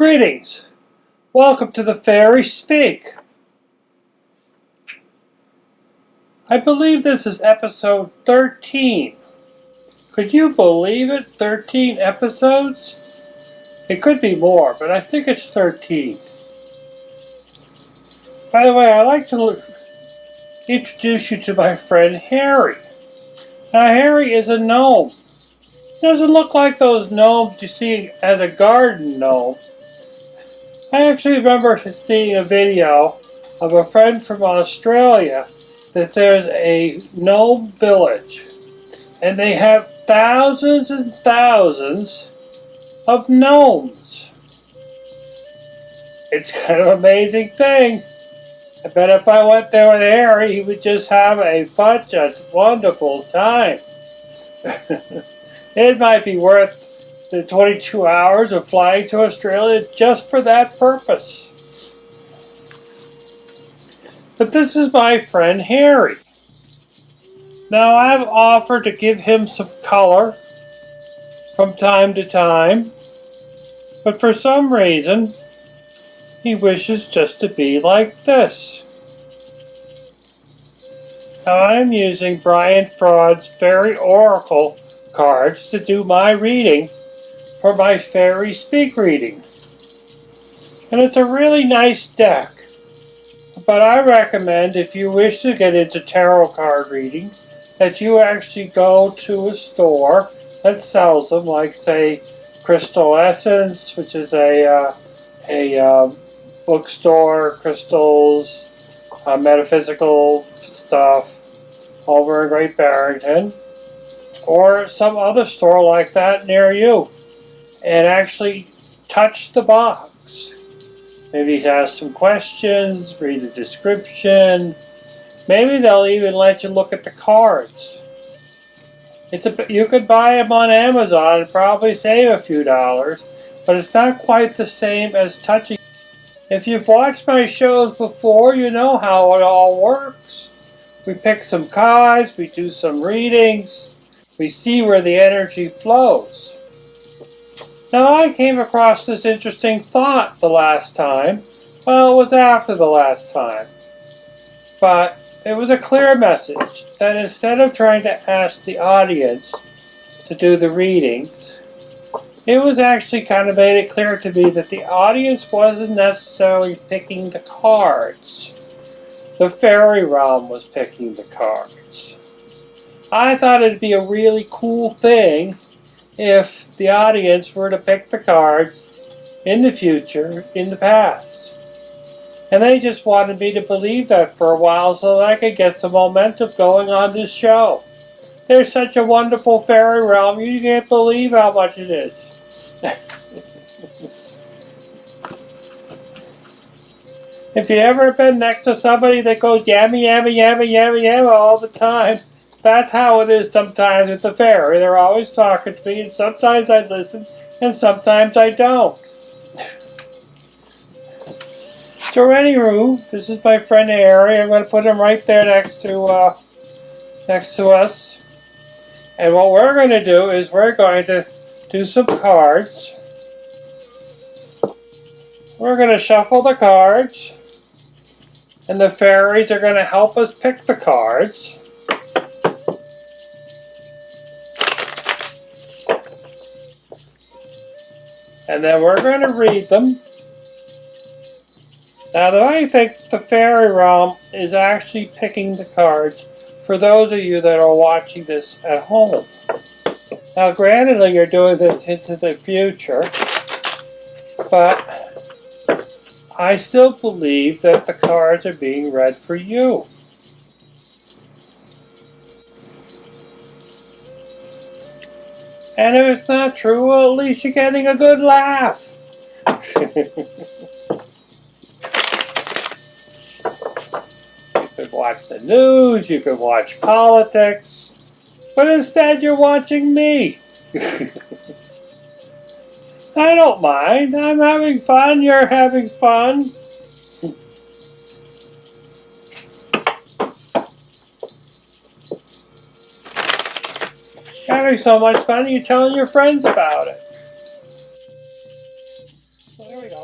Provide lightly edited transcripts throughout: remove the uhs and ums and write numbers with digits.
Greetings. Welcome to the FaerySpeak. I believe this is episode 13. Could you believe it? 13 episodes? It could be more, but I think it's 13. By the way, I'd like to introduce you to my friend Harry. Now, Harry is a gnome. He doesn't look like those gnomes you see as a garden gnome. I actually remember seeing a video of a friend from Australia that there's a gnome village and they have thousands and thousands of gnomes. It's kind of an amazing thing. I bet if I went there with Harry, he would just have a wonderful time. It might be worth the 22 hours of flying to Australia just for that purpose. But this is my friend Harry. Now, I've offered to give him some color from time to time, but for some reason he wishes just to be like this. Now, I'm using Brian Fraud's Fairy Oracle cards to do my reading for my FaerySpeak reading. And it's a really nice deck. But I recommend, if you wish to get into tarot card reading, that you actually go to a store that sells them, like, say, Crystal Essence, which is a bookstore, crystals, metaphysical stuff over in Great Barrington, or some other store like that near you, and actually touch the box. Maybe ask some questions, read the description. Maybe they'll even let you look at the cards. You could buy them on Amazon and probably save a few dollars, but it's not quite the same as touching. If you've watched my shows before, you know how it all works. We pick some cards, we do some readings, we see where the energy flows. Now, I came across this interesting thought the last time. Well, it was after the last time. But it was a clear message that instead of trying to ask the audience to do the readings, it was actually kind of made it clear to me that the audience wasn't necessarily picking the cards. The fairy realm was picking the cards. I thought it'd be a really cool thing if the audience were to pick the cards in the future, in the past. And they just wanted me to believe that for a while so that I could get some momentum going on this show. There's such a wonderful fairy realm, you can't believe how much it is. If you ever been next to somebody that goes yammy, yammy, yammy, yammy, yammy all the time, that's how it is sometimes with the fairy. They're always talking to me, and sometimes I listen, and sometimes I don't. So anywho, this is my friend Harry. I'm going to put him right there next to us. And what we're going to do is we're going to do some cards. We're going to shuffle the cards, and the fairies are going to help us pick the cards. And then we're going to read them. Now, I think the fairy realm is actually picking the cards for those of you that are watching this at home. Now, granted, you're doing this into the future, but I still believe that the cards are being read for you. And if it's not true, well, at least you're getting a good laugh. You could watch the news, you could watch politics, but instead you're watching me. I don't mind. I'm having fun, you're having fun. Having so much fun, you're telling your friends about it. So there we go.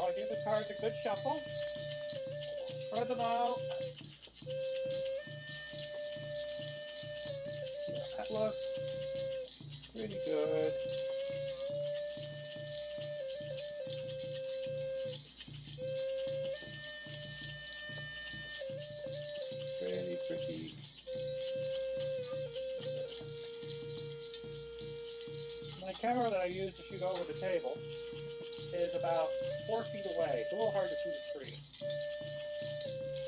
shuffle. Spread them out. See how that looks. Pretty good. Pretty. My camera that I use to shoot over the table is about 4 feet away. It's a little hard to see the screen.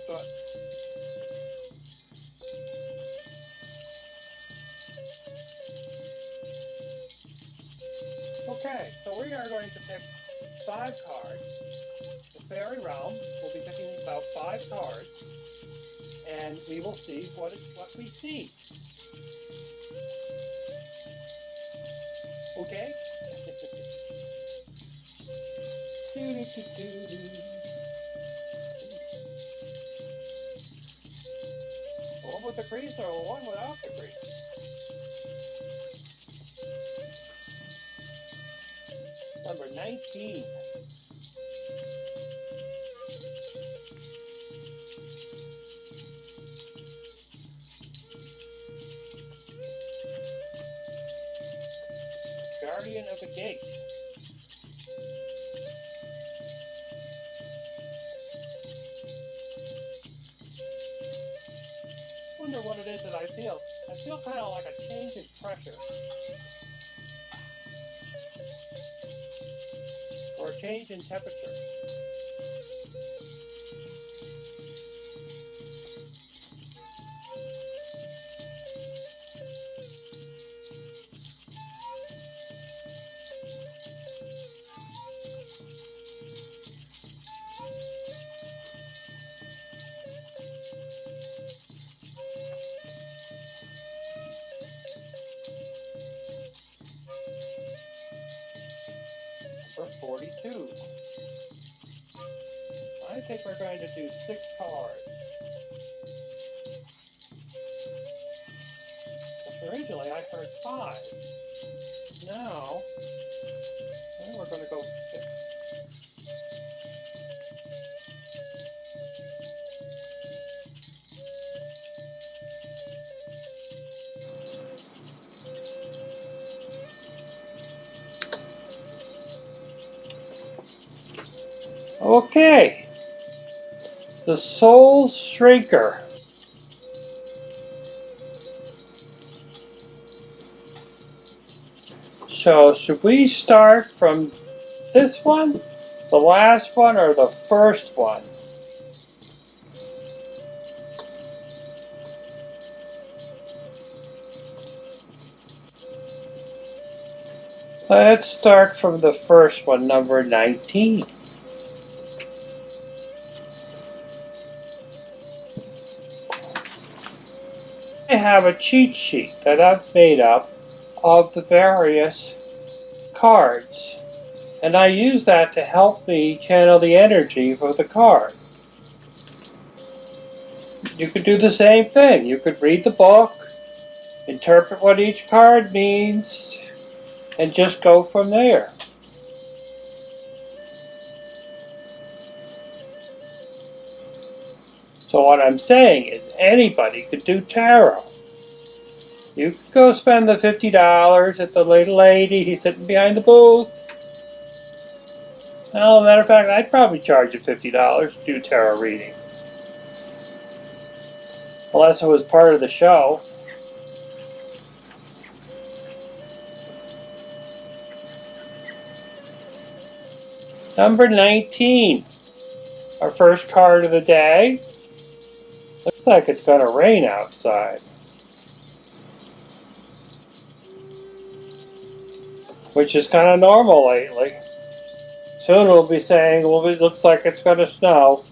But okay, so we are going to pick 5 cards. The fairy realm will be picking about 5 cards, and we will see what we see. Okay? One with the crease or one without the crease? Number 19. Guardian of the Gate. Wonder what it is that I feel. I feel kind of like a change in pressure. Or a change in temperature. Number 42. I think we're going to do 6 cards. Originally I heard 5. Now, I think we're going to go 6. Okay, the Soul Shrinker. So should we start from this one, the last one, or the first one? Let's start from the first one, number 19. I have a cheat sheet that I've made up of the various cards, and I use that to help me channel the energy for the card. You could do the same thing. You could read the book, interpret what each card means, and just go from there. So what I'm saying is anybody could do tarot. You could go spend the $50 at the little lady sitting behind the booth. Well, as a matter of fact, I'd probably charge you $50 to do tarot reading. Unless it was part of the show. Number 19. Our first card of the day. Looks like it's going to rain outside. Which is kind of normal lately. Soon we'll be saying, well, it looks like it's going to snow.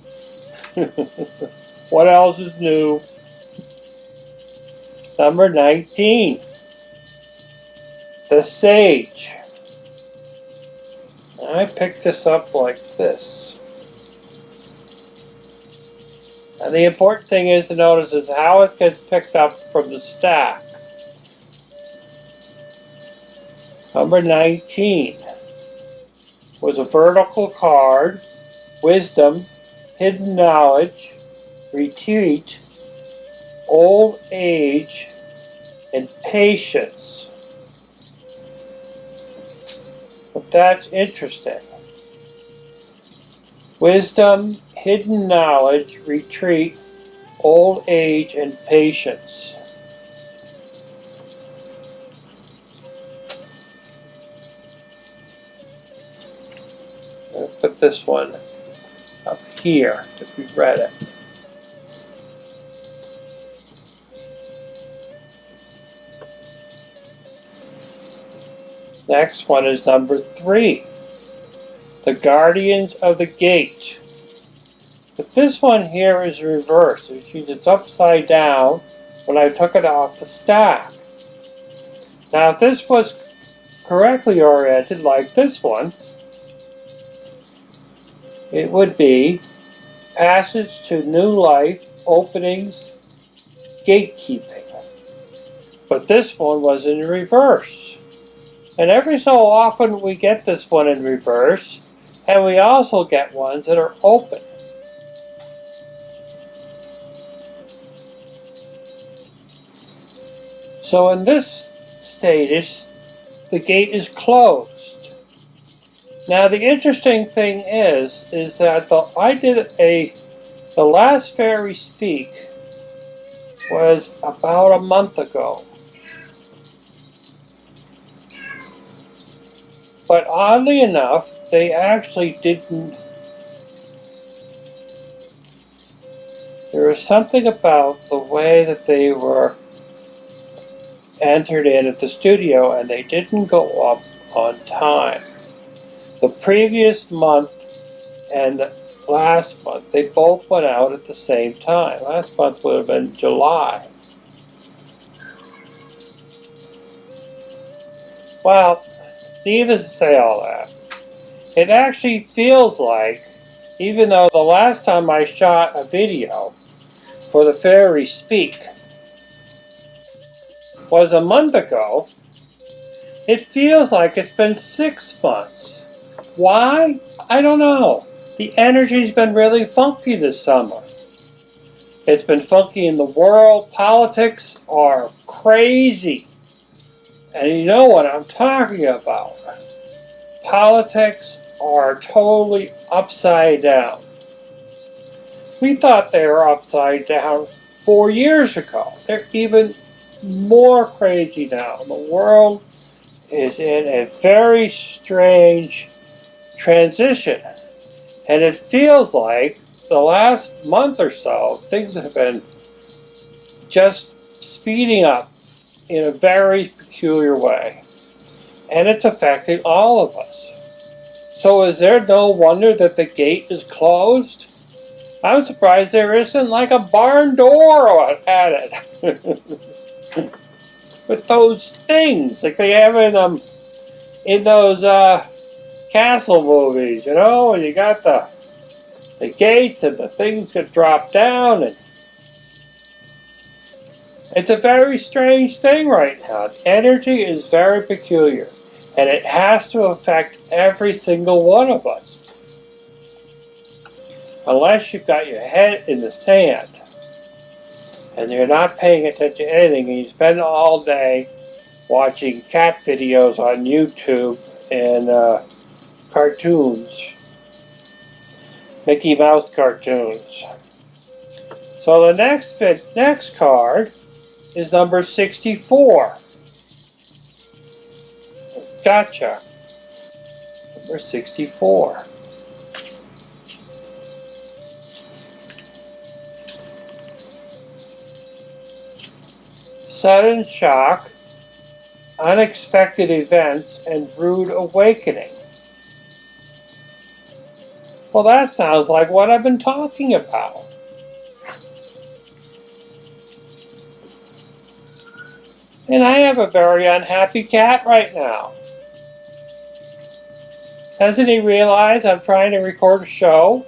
What else is new? Number 19. The Sage. I picked this up like this. And the important thing is to notice is how it gets picked up from the stack. Number 19 was a vertical card wisdom, hidden knowledge, retreat, old age, and patience. But that's interesting. Wisdom, hidden knowledge, retreat, old age, and patience. I'll put this one up here because we've read it. Next one is number 3. The Guardians of the Gate. But this one here is reversed. It's upside down when I took it off the stack. Now if this was correctly oriented like this one, it would be passage to new life, openings, gatekeeping. But this one was in reverse. And every so often we get this one in reverse, and we also get ones that are open. So in this status, the gate is closed. Now the interesting thing is that the last FaerySpeak was about a month ago. But oddly enough, they actually didn't. There was something about the way that they were entered in at the studio, and they didn't go up on time. The previous month and the last month, they both went out at the same time. Last month would have been July. Well, needless to say all that, it actually feels like, even though the last time I shot a video for the FaerySpeak was a month ago, it feels like it's been 6 months. Why? I don't know. The energy's been really funky this summer. It's been funky in the world. Politics are crazy. And you know what I'm talking about. Politics are totally upside down. We thought they were upside down 4 years ago. They're even more crazy now. The world is in a very strange transition. And it feels like the last month or so, things have been just speeding up in a very peculiar way. And it's affecting all of us. So is there no wonder that the gate is closed? I'm surprised there isn't like a barn door at it. With those things, like they have in those castle movies, you know, and you got the gates and the things that drop down, and it's a very strange thing right now. Energy is very peculiar, and it has to affect every single one of us. Unless you've got your head in the sand, and you're not paying attention to anything, and you spend all day watching cat videos on YouTube and cartoons, Mickey Mouse cartoons. So the next card is number 64. Gotcha. Number 64. Sudden shock, unexpected events, and rude awakening. Well, that sounds like what I've been talking about. And I have a very unhappy cat right now. Doesn't he realize I'm trying to record a show?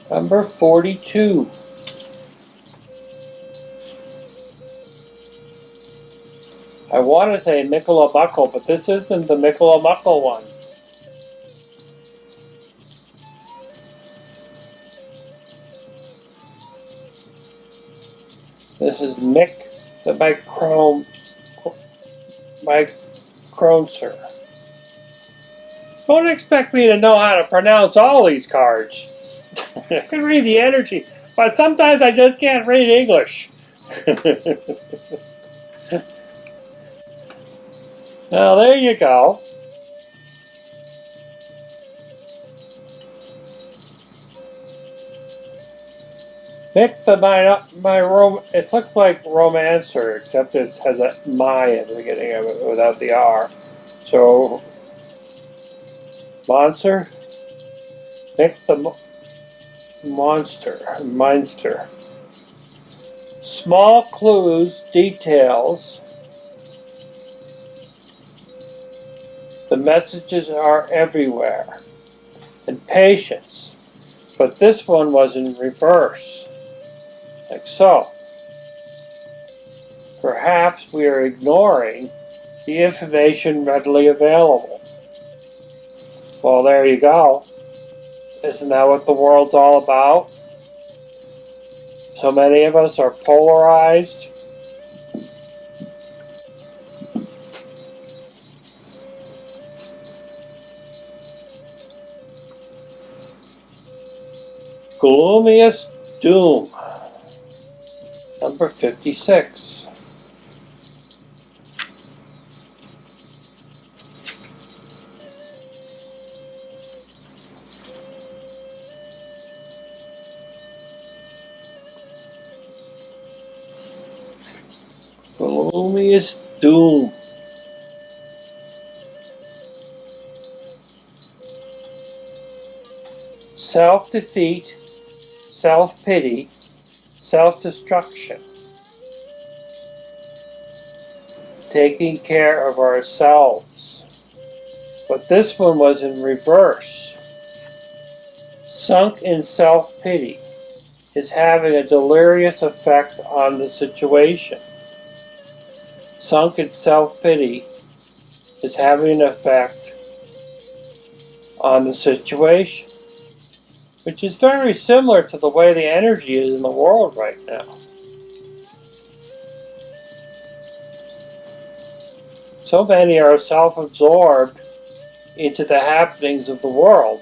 Number 42. I want to say Mikkelamuckle, but this isn't the Mikkelamuckle one. This is Mick the Microncer. Don't expect me to know how to pronounce all these cards. I can read the energy, but sometimes I just can't read English. Now there you go. Pick the it looks like Romancer, except it has a my at the beginning of it without the R. So, Monster, pick the Monster. Small clues, details. The messages are everywhere. And patience. But this one was in reverse. Like so. Perhaps we are ignoring the information readily available. Well, there you go. Isn't that what the world's all about? So many of us are polarized. Gloomiest Doom. Number 56. Gloomiest Doom. Self-defeat, self-pity, self-destruction. Taking care of ourselves. But this one was in reverse. Sunk in self-pity is having a delirious effect on the situation. Sunk in self-pity is having an effect on the situation, which is very similar to the way the energy is in the world right now. So many are self-absorbed into the happenings of the world.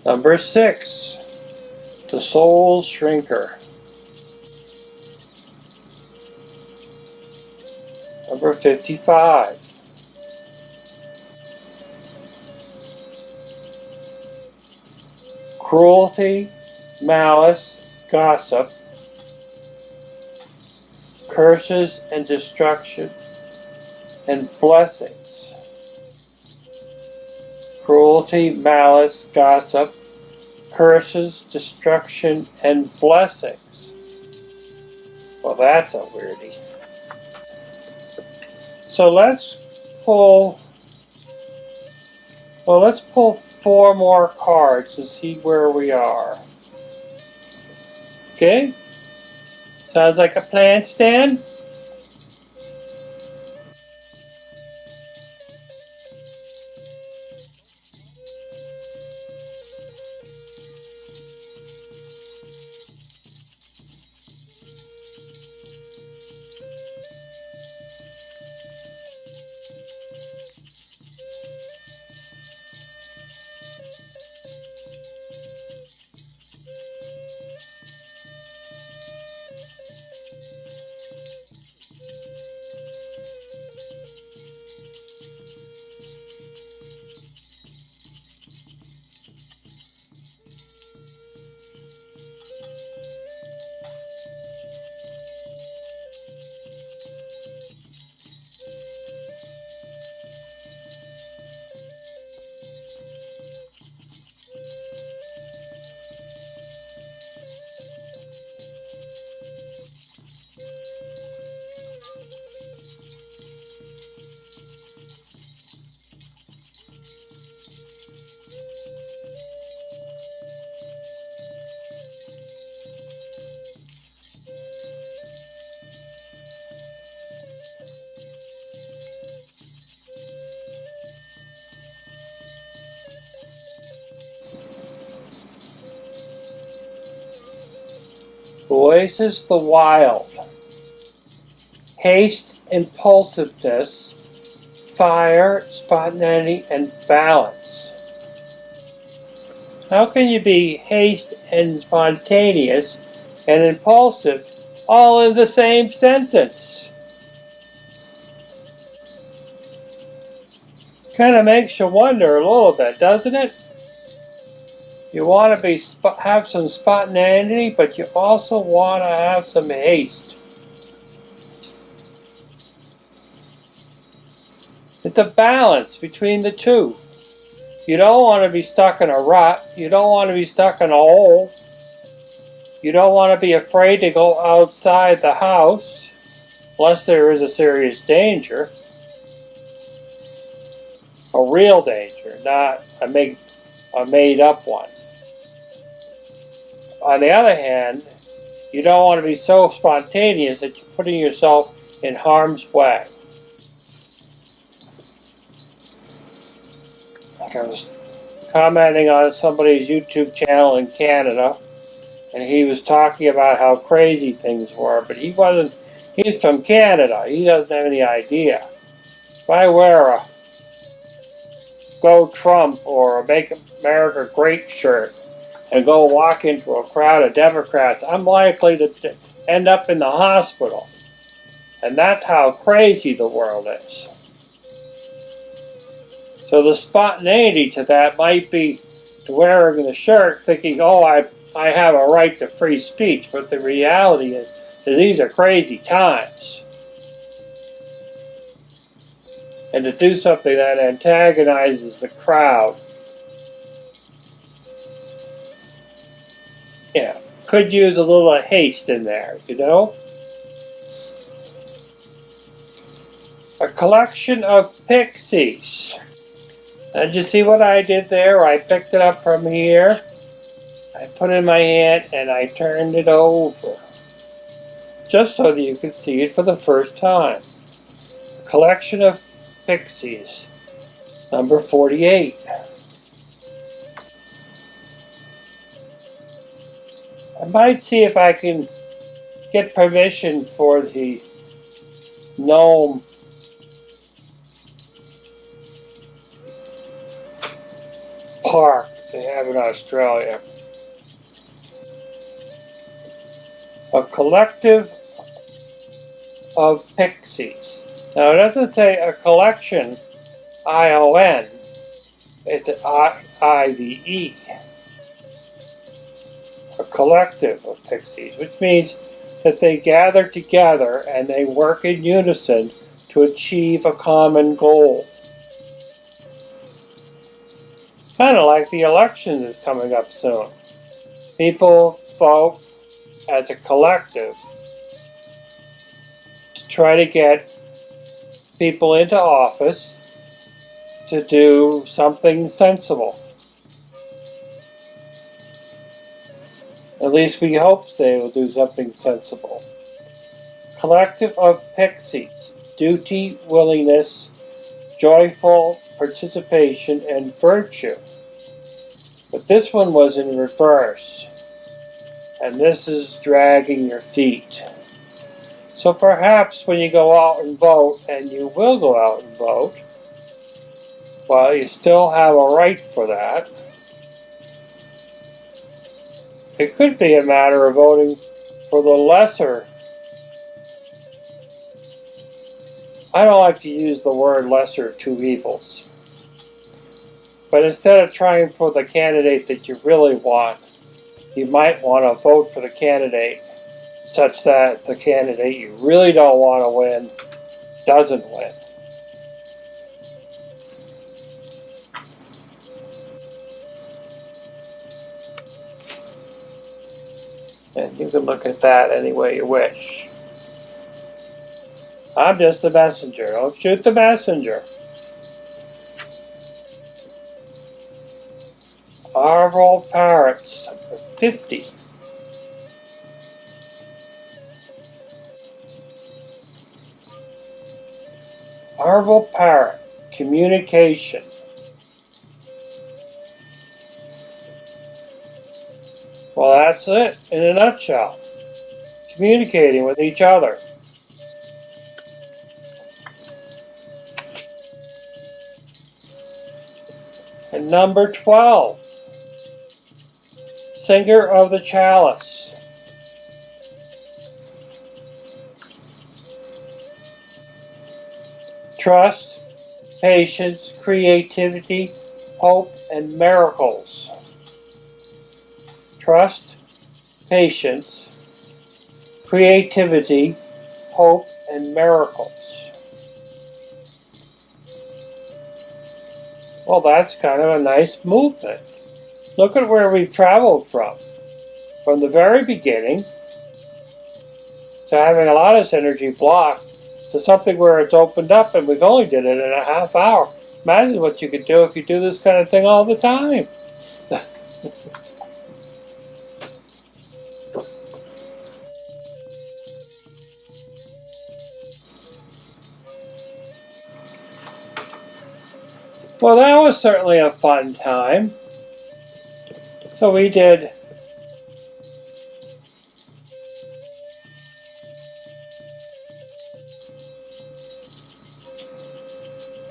Number 6, the Soul Shrinker. Number 55. Cruelty, malice, gossip, curses and destruction, and blessings. Cruelty, malice, gossip, curses, destruction, and blessings. Well, that's a weirdie. So let's pull 4 more cards to see where we are. Okay? Sounds like a plan, Stan? voices the wild. Haste, impulsiveness, fire, spontaneity, and balance. How can you be haste and spontaneous and impulsive all in the same sentence? Kind of makes you wonder a little bit, doesn't it? You want to have some spontaneity, but you also want to have some haste. It's a balance between the two. You don't want to be stuck in a rut. You don't want to be stuck in a hole. You don't want to be afraid to go outside the house, unless there is a serious danger. A real danger, not a made-up one. On the other hand, you don't want to be so spontaneous that you're putting yourself in harm's way. I was commenting on somebody's YouTube channel in Canada, and he was talking about how crazy things were, but he's from Canada. He doesn't have any idea. If I wear a Go Trump or a Make America Great shirt and go walk into a crowd of Democrats, I'm likely to end up in the hospital. And that's how crazy the world is. So the spontaneity to that might be wearing the shirt thinking, oh, I have a right to free speech. But the reality is that these are crazy times. And to do something that antagonizes the crowd, yeah, could use a little haste in there, you know? A collection of pixies. And you see what I did there? I picked it up from here, I put it in my hand, and I turned it over. Just so that you could see it for the first time. A collection of pixies, number 48. I might see if I can get permission for the gnome park they have in Australia. A collective of pixies. Now it doesn't say a collection, I-O-N, it's I-V-E. A collective of pixies, which means that they gather together and they work in unison to achieve a common goal. Kind of like the election is coming up soon. People vote as a collective to try to get people into office to do something sensible. At least we hope they will do something sensible. Collective of pixies, duty, willingness, joyful participation, and virtue. But this one was in reverse. And this is dragging your feet. So perhaps when you go out and vote, and you will go out and vote, well, you still have a right for that. It could be a matter of voting for the lesser. I don't like to use the word lesser of two evils. But instead of trying for the candidate that you really want, you might want to vote for the candidate such that the candidate you really don't want to win doesn't win. And you can look at that any way you wish. I'm just the messenger. Don't shoot the messenger. Arval parrots, 50. Arval parrot, communication. Well, that's it in a nutshell. communicating with each other. And number 12, singer of the chalice. Trust, patience, creativity, hope, and miracles. Trust, patience, creativity, hope, and miracles. Well, that's kind of a nice movement. Look at where we've traveled from. From the very beginning, to having a lot of this energy blocked, to something where it's opened up and we've only did it in a half hour. Imagine what you could do if you do this kind of thing all the time. Well, that was certainly a fun time. So we did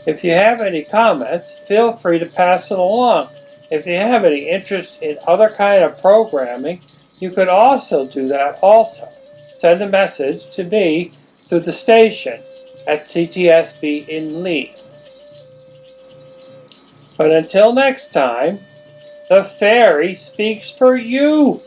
If you have any comments, feel free to pass it along. If you have any interest in other kind of programming, you could also do that also. Send a message to me through the station at CTSB in Lee. But until next time, the fairy speaks for you.